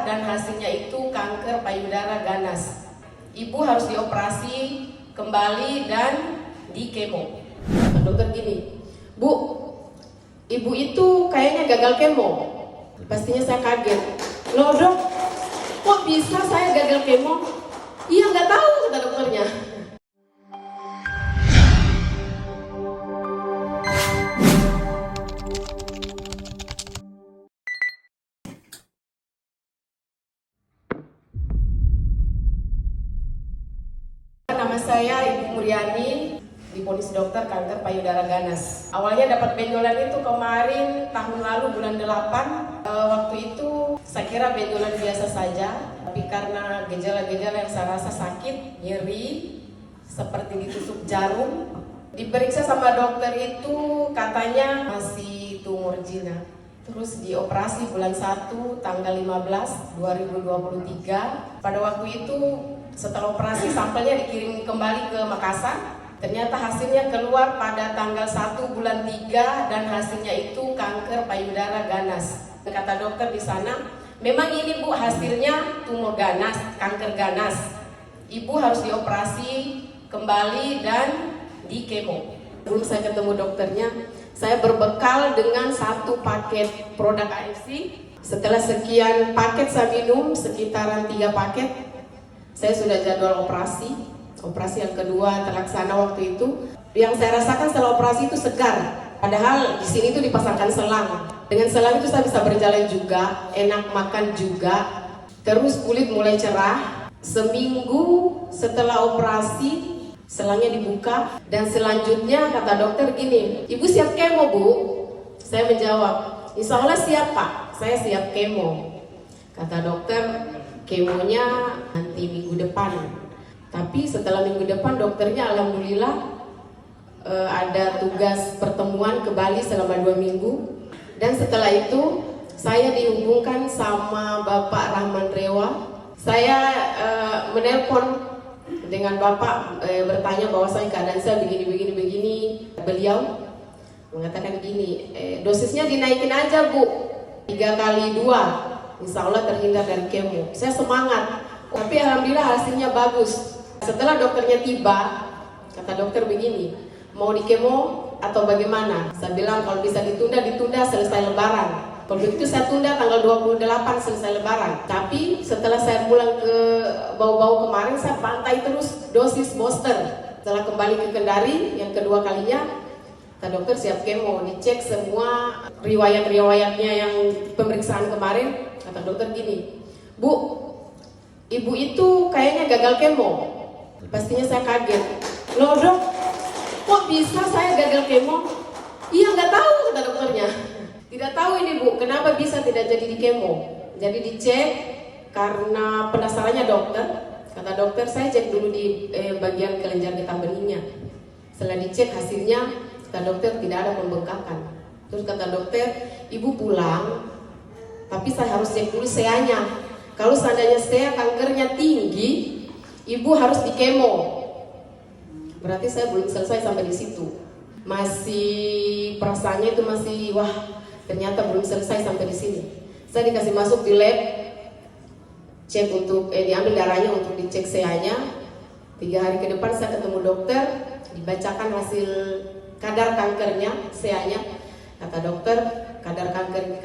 dan hasilnya itu kanker payudara ganas. Ibu harus dioperasi kembali dan di kemo. Dokter gini, Bu, ibu itu kayaknya gagal kemo. Pastinya saya kaget. Loh dok, kok bisa saya gagal kemo? Iya nggak tahu, kata dokternya. Nama saya Ibu Muriani, divonis dokter kanker payudara ganas. Awalnya dapat benjolan itu kemarin tahun lalu bulan 8. Waktu itu saya kira benjolan biasa saja, tapi karena gejala-gejala yang saya rasa sakit, nyeri, seperti ditusuk jarum. Diperiksa sama dokter itu katanya masih tumor jina. Terus dioperasi bulan 1 tanggal 15 2023. Pada waktu itu setelah operasi sampelnya dikirim kembali ke Makassar. Ternyata hasilnya keluar pada tanggal 1 bulan 3 dan hasilnya itu kanker payudara ganas. Kata dokter di sana, memang ini Bu hasilnya tumor ganas, kanker ganas. Ibu harus dioperasi kembali dan di kemo. Belum saya ketemu dokternya, saya berbekal dengan 1 paket produk AFC. Setelah sekian paket saya minum, sekitaran 3 paket, saya sudah jadwal operasi. Operasi yang kedua terlaksana waktu itu. Yang saya rasakan setelah operasi itu segar. Padahal di sini tuh dipasangkan selang. Dengan selang itu saya bisa berjalan juga, enak makan juga. Terus kulit mulai cerah. Seminggu setelah operasi, selangnya dibuka. Dan selanjutnya kata dokter gini, Ibu siap kemo Bu? Saya menjawab, Insya Allah siap Pak, saya siap kemo. Kata dokter, kemonya nanti minggu depan. Tapi setelah minggu depan dokternya alhamdulillah ada tugas pertemuan ke Bali selama 2 minggu. Dan setelah itu saya dihubungkan sama Bapak Rahman Rewa. Saya menelpon dengan Bapak bertanya bahwasanya keadaan saya begini. Beliau mengatakan gini, dosisnya dinaikin aja Bu, 3 kali 2, insya Allah terhindar dari kemo. Saya semangat, tapi alhamdulillah hasilnya bagus. Setelah dokternya tiba, kata dokter begini, mau di kemo atau bagaimana? Saya bilang kalau bisa ditunda selesai lebaran. Kalau begitu saya tunda tanggal 28 selesai lebaran. Tapi setelah saya pulang ke Bau-Bau kemarin, saya pantai terus dosis booster. Setelah kembali ke Kendari yang kedua kalinya, kata dokter siap kemo, dicek semua riwayat-riwayatnya yang pemeriksaan kemarin. Kata dokter gini, Bu, ibu itu kayaknya gagal kemo. Pastinya saya kaget. Loh dok, kok bisa saya gagal kemo? Iya nggak tahu, kata dokternya. Tidak tahu ini Bu, kenapa bisa tidak jadi di kemo. Jadi dicek karena penasarannya dokter. Kata dokter, saya cek dulu di bagian kelenjar getah benihnya. Setelah dicek hasilnya, kata dokter tidak ada pembengkakan. Terus kata dokter, ibu pulang, tapi saya harus cek dulu SEA-nya. Kalau seandainya SEA kankernya tinggi, ibu harus di kemo. Berarti saya belum selesai sampai di situ. Masih perasaannya itu masih wah, ternyata belum selesai sampai di sini. Saya dikasih masuk di lab, cek untuk diambil darahnya untuk dicek SEA-nya. 3 hari ke depan saya ketemu dokter, dibacakan hasil kadar kankernya, SEA-nya. Kata dokter,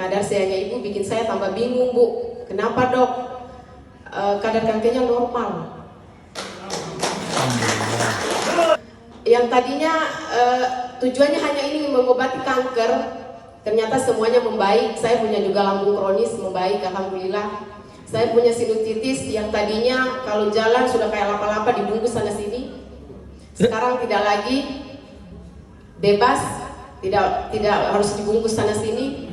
kadar SEA-nya ibu bikin saya tambah bingung Bu. Kenapa dok? Kadar kankernya normal. Yang tadinya tujuannya hanya ini mengobati kanker, ternyata semuanya membaik. Saya punya juga lambung kronis membaik, alhamdulillah. Saya punya sinusitis yang tadinya kalau jalan sudah kayak lapa-lapa dibungkus sana sini. Sekarang tidak lagi, bebas, tidak harus dibungkus sana sini.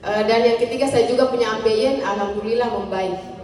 Dan yang ketiga saya juga punya ambeien, alhamdulillah membaik.